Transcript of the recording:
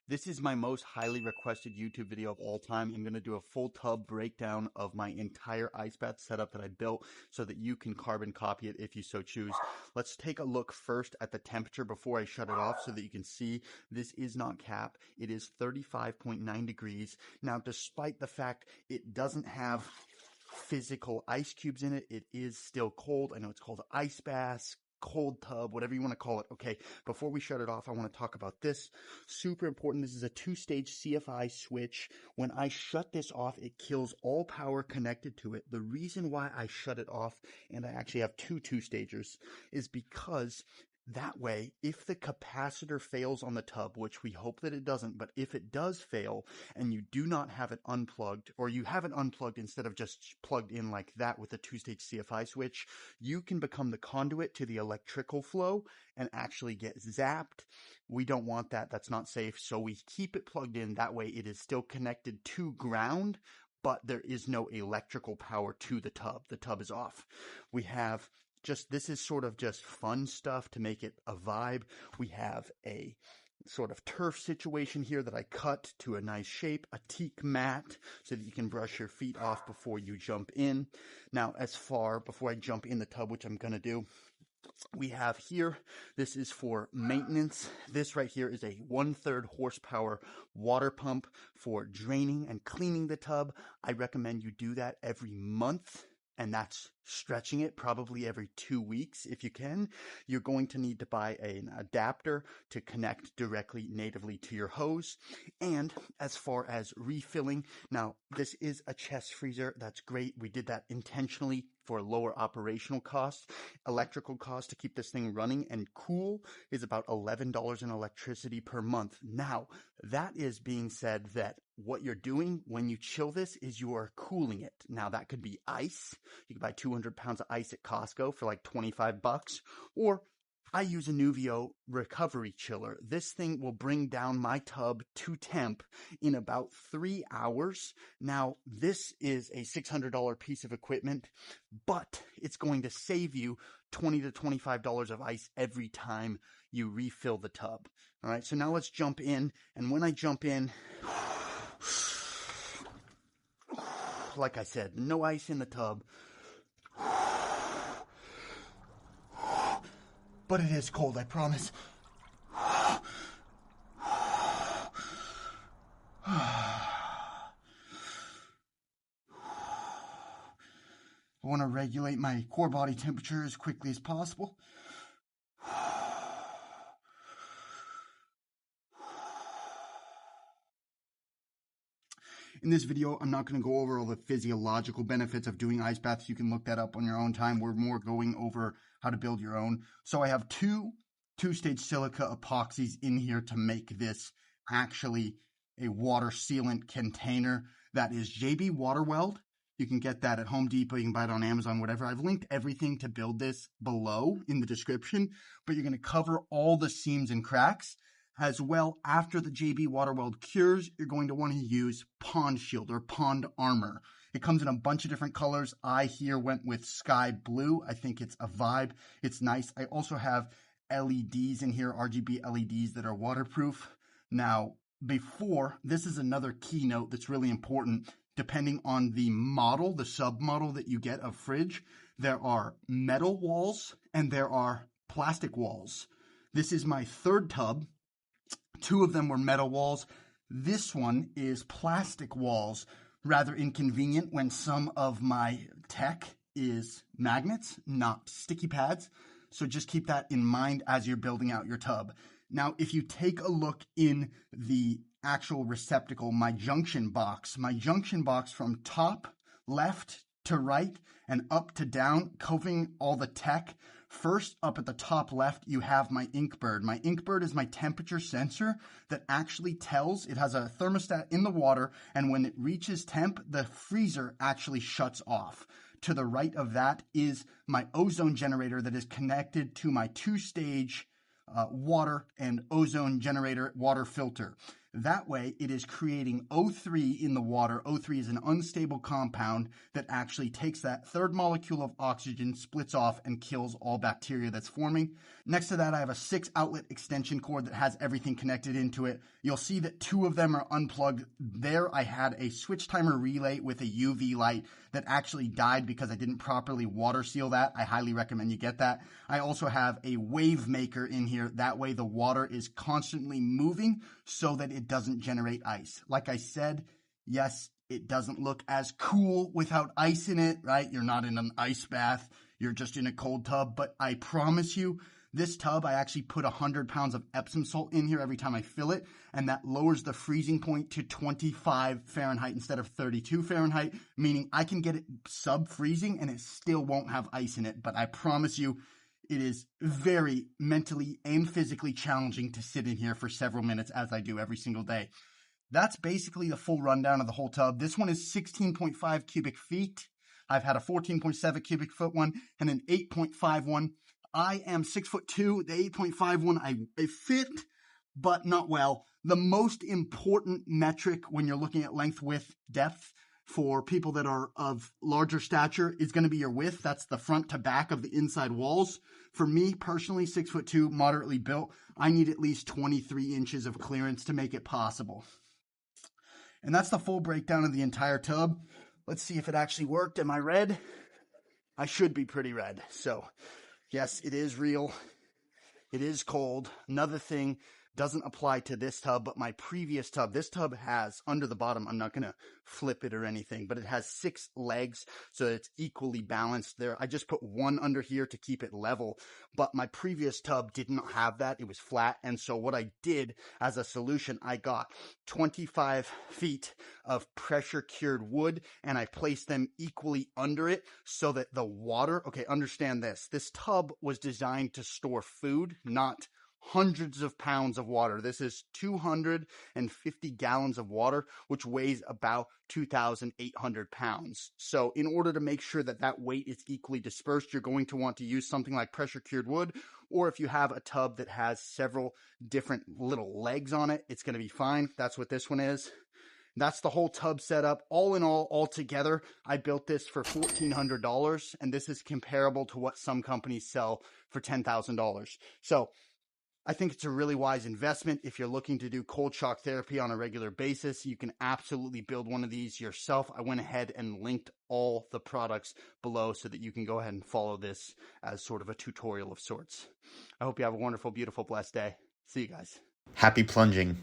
This is my most highly requested YouTube video of all time. I'm going to do a full tub breakdown of my entire ice bath setup that I built so that you can carbon copy it if you so choose. Let's take a look first at the temperature before I shut it off so that you can see this is not cap. It is 35.9 degrees. Now, despite the fact it doesn't have physical ice cubes in it, it is still cold. I know it's called ice bath, cold tub, whatever you want to call it. Okay, before we shut it off, I want to talk about this. Super important. This is a two-stage CFI switch. When I shut this off, it kills all power connected to it. The reason why I shut it off, and I actually have two-stagers, is because that way, if the capacitor fails on the tub, which we hope that it doesn't, but if it does fail and you do not have it unplugged, or you have it unplugged instead of just plugged in like that with a two-stage CFI switch, you can become the conduit to the electrical flow and actually get zapped. We don't want that. That's not safe. So we keep it plugged in. That way it is still connected to ground, but there is no electrical power to the tub. The tub is off. We have this is sort of just fun stuff to make it a vibe. We have a sort of turf situation here that I cut to a nice shape, a teak mat so that you can brush your feet off before you jump in. Now, before I jump in the tub, which I'm going to do, we have here, this is for maintenance. This right here is a 1/3 horsepower water pump for draining and cleaning the tub. I recommend you do that every month. And that's stretching it probably every 2 weeks if you can. You're going to need to buy an adapter to connect directly natively to your hose. And as far as refilling, now this is a chest freezer. That's great. We did that intentionally for lower operational costs. Electrical cost to keep this thing running and cool is about $11 in electricity per month. Now, that is being said that what you're doing when you chill this is you are cooling it. Now, that could be ice. You can buy 200 pounds of ice at Costco for like $25, or I use a Nuvio recovery chiller. This thing will bring down my tub to temp in about 3 hours. Now, this is a $600 piece of equipment, but it's going to save you $20 to $25 of ice every time you refill the tub. All right, so now let's jump in. And when I jump in, like I said, no ice in the tub. But it is cold, I promise. I want to regulate my core body temperature as quickly as possible. In this video, I'm not going to go over all the physiological benefits of doing ice baths. You can look that up on your own time. We're more going over how to build your own. So I have two-stage silica epoxies in here to make this actually a water sealant container. That is JB Water Weld. You can get that at Home Depot. You can buy it on Amazon, whatever. I've linked everything to build this below in the description, but you're going to cover all the seams and cracks. As well, after the JB Water Weld cures, you're going to want to use Pond Shield or Pond Armor. It comes in a bunch of different colors. I here went with sky blue. I think it's a vibe. It's nice. I also have LEDs in here, RGB LEDs that are waterproof. Now, this is another keynote that's really important. Depending on the model, the sub-model that you get of fridge, there are metal walls and there are plastic walls. This is my third tub. 2 of them were metal walls. This one is plastic walls. Rather inconvenient when some of my tech is magnets, not sticky pads. So just keep that in mind as you're building out your tub. Now, if you take a look in the actual receptacle, my junction box from top left to right and up to down, covering all the tech. First, up at the top left, you have my Inkbird. My Inkbird is my temperature sensor that actually it has a thermostat in the water, and when it reaches temp, the freezer actually shuts off. To the right of that is my ozone generator that is connected to my two-stage water and ozone generator water filter. That way, it is creating O3 in the water. O3 is an unstable compound that actually takes that third molecule of oxygen, splits off, and kills all bacteria that's forming. Next to that, I have a 6-outlet extension cord that has everything connected into it. You'll see that 2 of them are unplugged. There, I had a switch timer relay with a UV light that actually died because I didn't properly water seal that. I highly recommend you get that. I also have a wave maker in here. That way, the water is constantly moving so that it doesn't generate ice. Like I said, yes, it doesn't look as cool without ice in it, right? You're not in an ice bath. You're just in a cold tub. But I promise you, this tub, I actually put 100 pounds of Epsom salt in here every time I fill it, and that lowers the freezing point to 25 Fahrenheit instead of 32 Fahrenheit, meaning I can get it sub-freezing and it still won't have ice in it. But I promise you, it is very mentally and physically challenging to sit in here for several minutes, as I do every single day. That's basically the full rundown of the whole tub. This one is 16.5 cubic feet. I've had a 14.7 cubic foot one and an 8.5 one. I am 6'2". The 8.5 one, I fit, but not well. The most important metric when you're looking at length, width, depth for people that are of larger stature is going to be your width. That's the front to back of the inside walls. For me personally, 6'2", moderately built, I need at least 23 inches of clearance to make it possible. And that's the full breakdown of the entire tub. Let's see if it actually worked. Am I red? I should be pretty red. So yes, it is real. It is cold. Another thing, doesn't apply to this tub, but my previous tub, this tub has, under the bottom, I'm not going to flip it or anything, but it has 6 legs, so it's equally balanced there. I just put one under here to keep it level, but my previous tub didn't have that. It was flat, and so what I did as a solution, I got 25 feet of pressure-cured wood, and I placed them equally under it so that the water, okay, understand this. This tub was designed to store food, not hundreds of pounds of water. This is 250 gallons of water, which weighs about 2,800 pounds. So in order to make sure that that weight is equally dispersed, you're going to want to use something like pressure cured wood, or if you have a tub that has several different little legs on it, it's going to be fine. That's what this one is. That's the whole tub setup. All in all together, I built this for $1,400, and this is comparable to what some companies sell for $10,000. So I think it's a really wise investment. If you're looking to do cold shock therapy on a regular basis, you can absolutely build one of these yourself. I went ahead and linked all the products below so that you can go ahead and follow this as sort of a tutorial of sorts. I hope you have a wonderful, beautiful, blessed day. See you guys. Happy plunging.